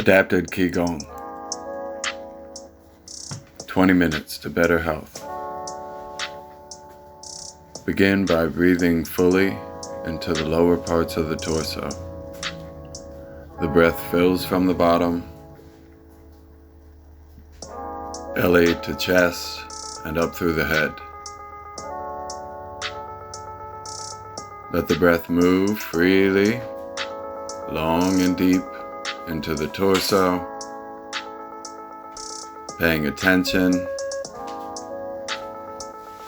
Adapted Qigong. 20 minutes to better health. Begin by breathing fully into the lower parts of the torso. The breath fills from the bottom, belly to chest, and up through the head. Let the breath move freely, long and deep into the torso, paying attention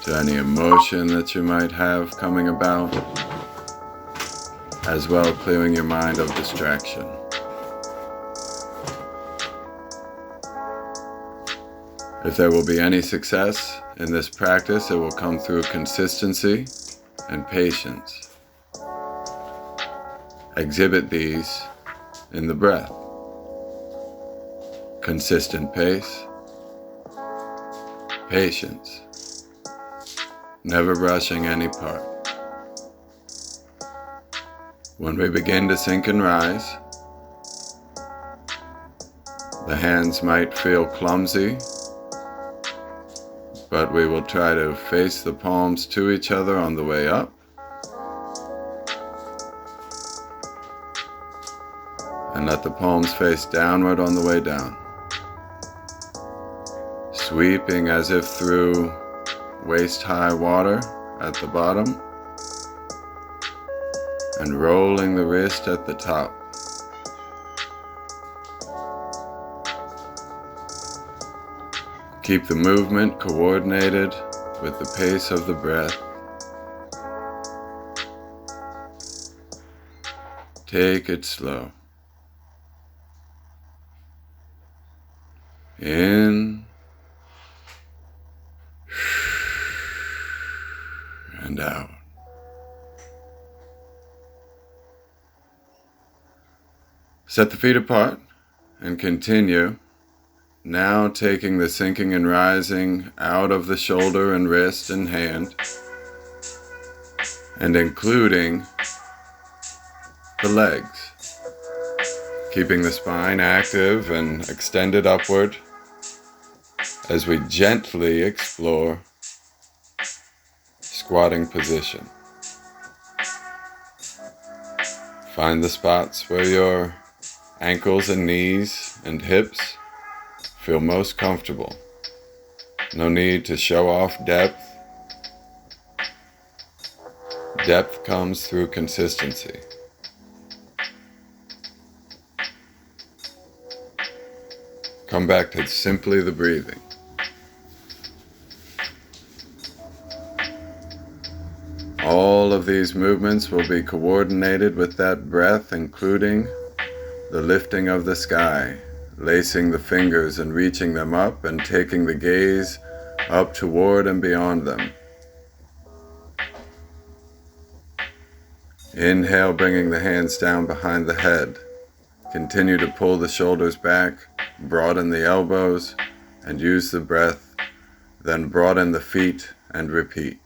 to any emotion that you might have coming about, as well clearing your mind of distraction. If there will be any success in this practice, it will come through consistency and patience. Exhibit these in the breath. Consistent pace, patience, never rushing any part. When we begin to sink and rise, the hands might feel clumsy, but we will try to face the palms to each other on the way up, and let the palms face downward on the way down, sweeping as if through waist-high water at the bottom, and rolling the wrist at the top. Keep the movement coordinated with the pace of the breath. Take it slow. In and out. Set the feet apart and continue. Now taking the sinking and rising out of the shoulder and wrist and hand, and including the legs, keeping the spine active and extended upward as we gently explore squatting position. Find the spots where your ankles and knees and hips feel most comfortable. No need to show off depth. Depth comes through consistency. Come back to simply the breathing. All of these movements will be coordinated with that breath, including the lifting of the sky, lacing the fingers and reaching them up and taking the gaze up toward and beyond them. Inhale, bringing the hands down behind the head. Continue to pull the shoulders back, broaden the elbows, and use the breath. Then broaden the feet and repeat.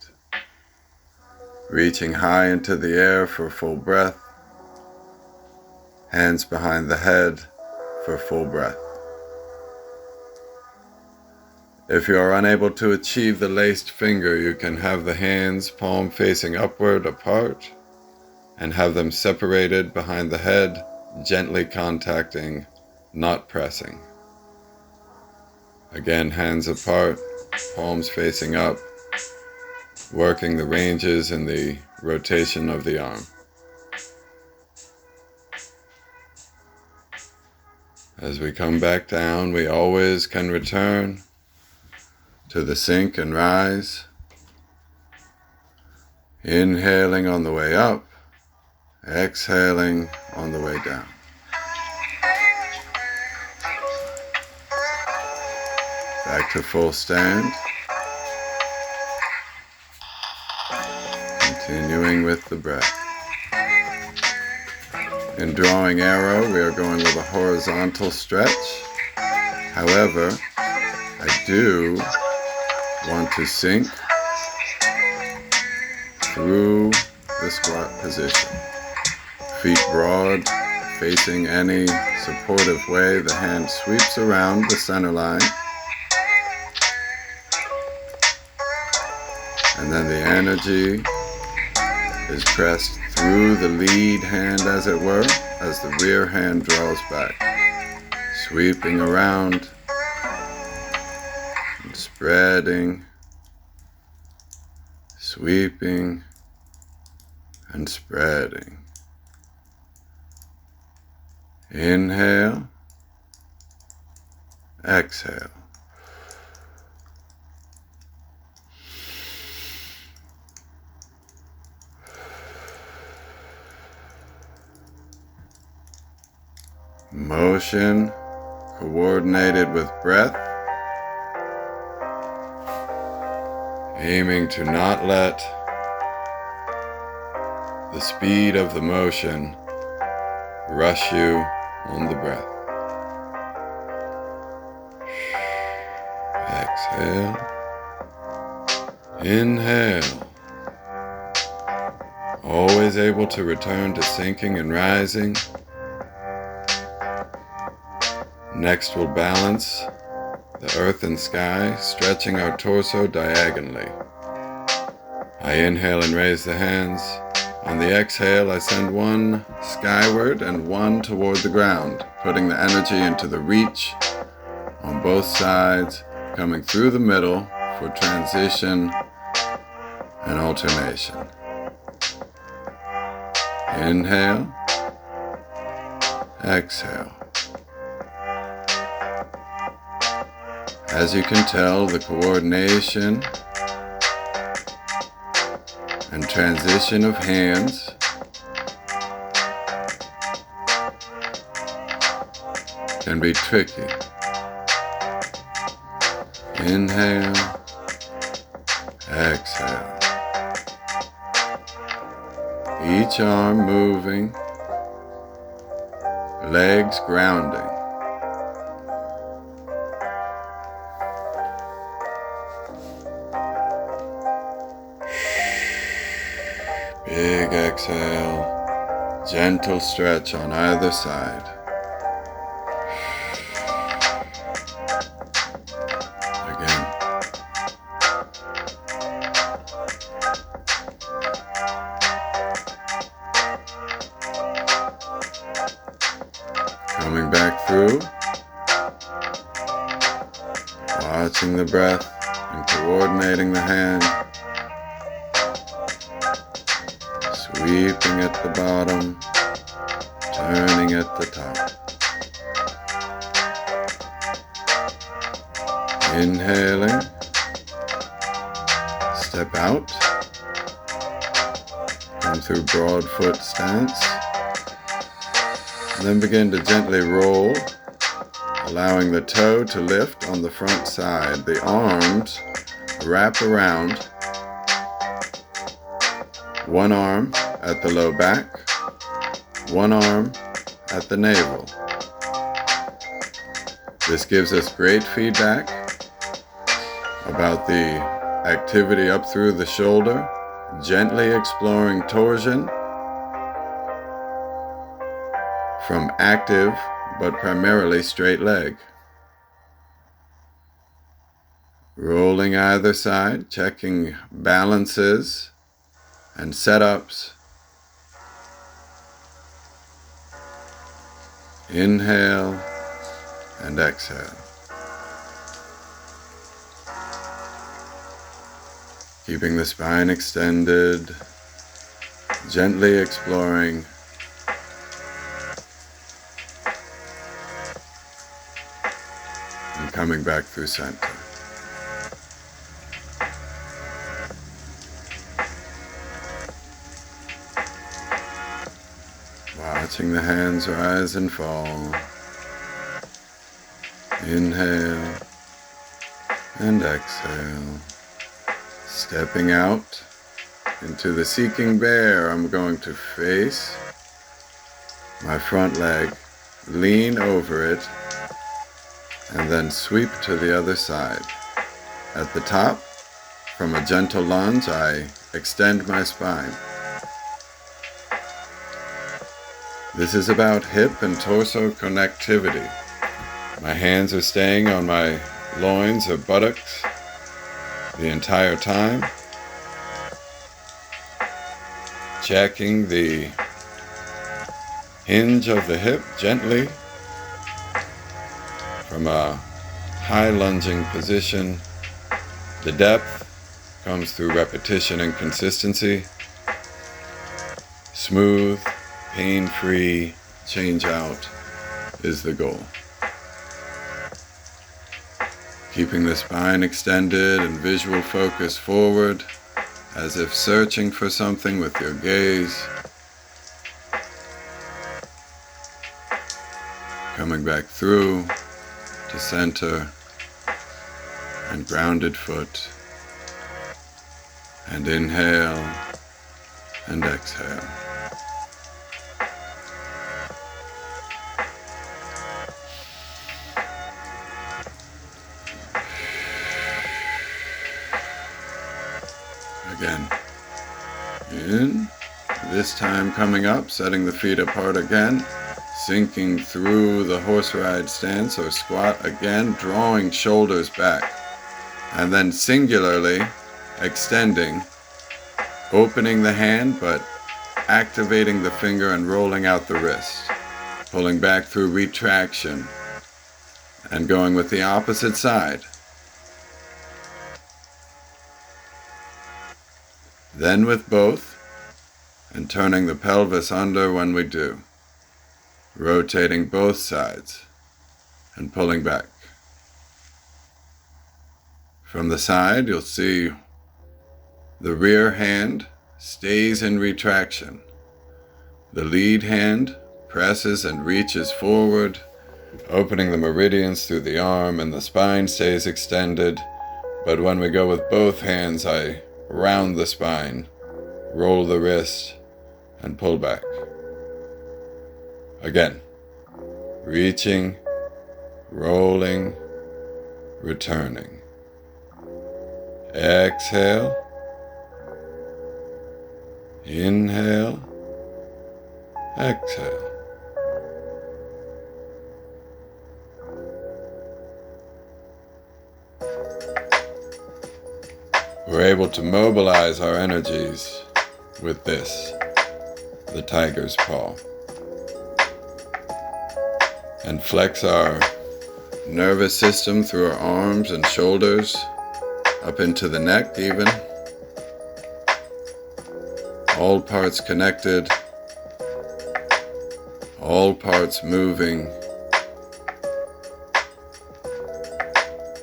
Reaching high into the air for full breath. Hands behind the head for full breath. If you are unable to achieve the laced finger, you can have the hands palm facing upward apart and have them separated behind the head, gently contacting, not pressing. Again, hands apart, palms facing up, working the ranges in the rotation of the arm. As we come back down, we always can return to the sink and rise. Inhaling on the way up, exhaling on the way down. Back to full stand. Continuing with the breath. In drawing arrow, we are going with a horizontal stretch. However, I do want to sink through the squat position. Feet broad, facing any supportive way, the hand sweeps around the center line. And then the energy is pressed through the lead hand, as it were, as the rear hand draws back, sweeping around and spreading, sweeping and spreading. Inhale, exhale. Motion coordinated with breath, aiming to not let the speed of the motion rush you on the breath. Exhale. Inhale. Always able to return to sinking and rising. Next we'll balance the earth and sky, stretching our torso diagonally. I inhale and raise the hands. On the exhale, I send one skyward and one toward the ground, putting the energy into the reach on both sides, coming through the middle for transition and alternation. Inhale, exhale. As you can tell, the coordination and transition of hands can be tricky. Inhale, exhale. Each arm moving, legs grounding. Big exhale, gentle stretch on either side. Again. Coming back through, watching the breath and coordinating the hand. Sweeping at the bottom, turning at the top. Inhaling, step out, come through broad foot stance, then begin to gently roll, allowing the toe to lift on the front side. The arms wrap around, one arm at the low back, one arm at the navel. This gives us great feedback about the activity up through the shoulder, gently exploring torsion from active but primarily straight leg. Rolling either side, checking balances and setups. Inhale and exhale. Keeping the spine extended, gently exploring and coming back through center. Watching the hands rise and fall. Inhale and exhale. Stepping out into the seeking bear, I'm going to face my front leg, lean over it, and then sweep to the other side. At the top, from a gentle lunge, I extend my spine. This is about hip and torso connectivity. My hands are staying on my loins or buttocks the entire time, checking the hinge of the hip gently from a high lunging position. The depth comes through repetition and consistency. Smooth, pain-free change out is the goal. Keeping the spine extended and visual focus forward, as if searching for something with your gaze. Coming back through to center and grounded foot. And inhale and exhale. Again, in, this time coming up, setting the feet apart again, sinking through the horse ride stance or squat again, drawing shoulders back, and then singularly extending, opening the hand but activating the finger and rolling out the wrist, pulling back through retraction, and going with the opposite side. Then with both, and turning the pelvis under when we do, rotating both sides and pulling back. From the side, you'll see the rear hand stays in retraction. The lead hand presses and reaches forward, opening the meridians through the arm, and the spine stays extended. But when we go with both hands, I round the spine, roll the wrist, and pull back. Again, reaching, rolling, returning. Exhale, inhale, exhale. We're able to mobilize our energies with this, the tiger's paw, and flex our nervous system through our arms and shoulders, up into the neck even. All parts connected, all parts moving,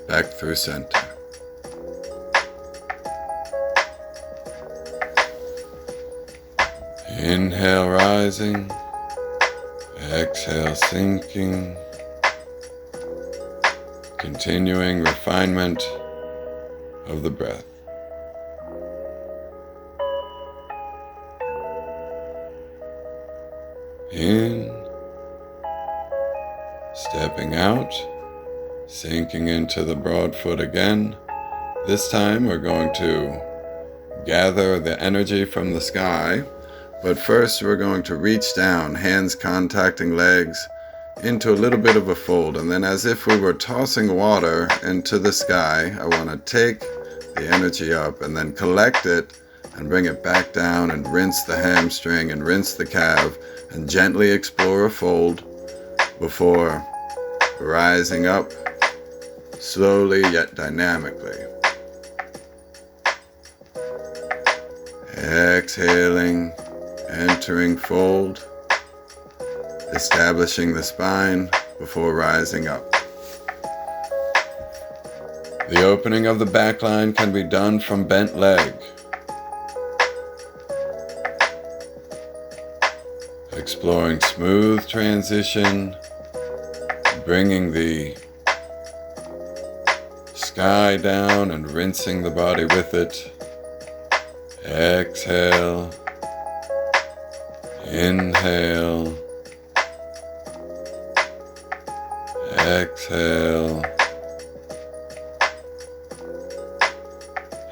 back through center. Inhale, rising. Exhale, sinking. Continuing refinement of the breath. In. Stepping out. Sinking into the broad foot again. This time we're going to gather the energy from the sky. But first we're going to reach down, hands contacting legs, into a little bit of a fold. And then as if we were tossing water into the sky, I want to take the energy up and then collect it and bring it back down and rinse the hamstring and rinse the calf and gently explore a fold before rising up slowly yet dynamically. Exhaling. Entering fold, establishing the spine before rising up. The opening of the back line can be done from bent leg. Exploring smooth transition, bringing the sky down and rinsing the body with it. Exhale. Inhale, exhale,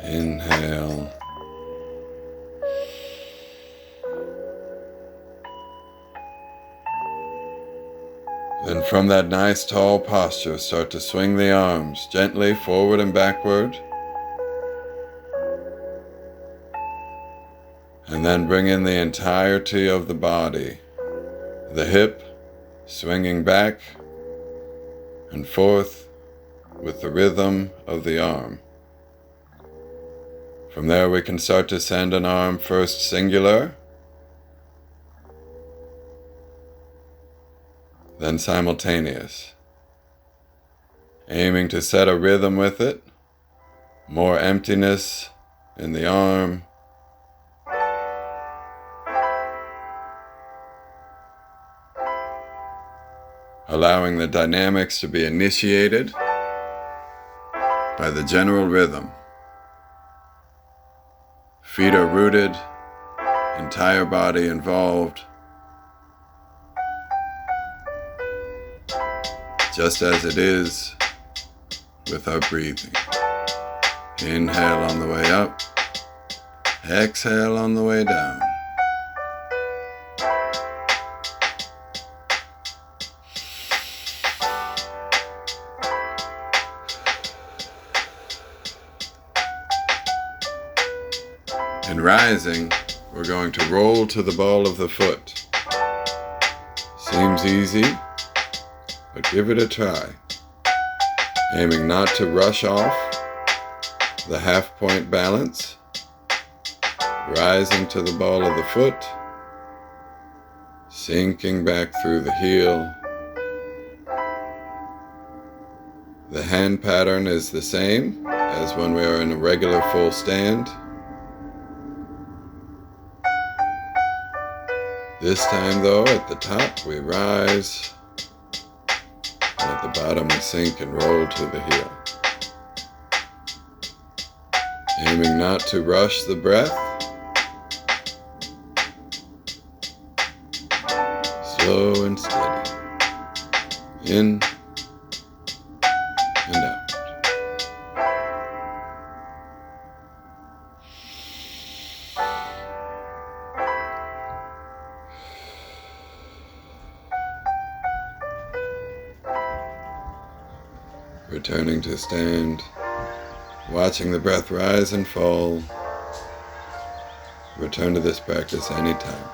inhale, Then from that nice tall posture, start to swing the arms gently forward and backward. And then bring in the entirety of the body. The hip swinging back and forth with the rhythm of the arm. From there we can start to send an arm first singular, then simultaneous, aiming to set a rhythm with it, more emptiness in the arm, allowing the dynamics to be initiated by the general rhythm. Feet are rooted, entire body involved, just as it is with our breathing. Inhale on the way up, exhale on the way down. In rising, we're going to roll to the ball of the foot. Seems easy, but give it a try. Aiming not to rush off the half-point balance. Rising to the ball of the foot. Sinking back through the heel. The hand pattern is the same as when we are in a regular full stand. This time though, at the top we rise, and at the bottom we sink and roll to the heel. Aiming not to rush the breath. Slow and steady. In and out. Returning to stand, watching the breath rise and fall. Return to this practice anytime.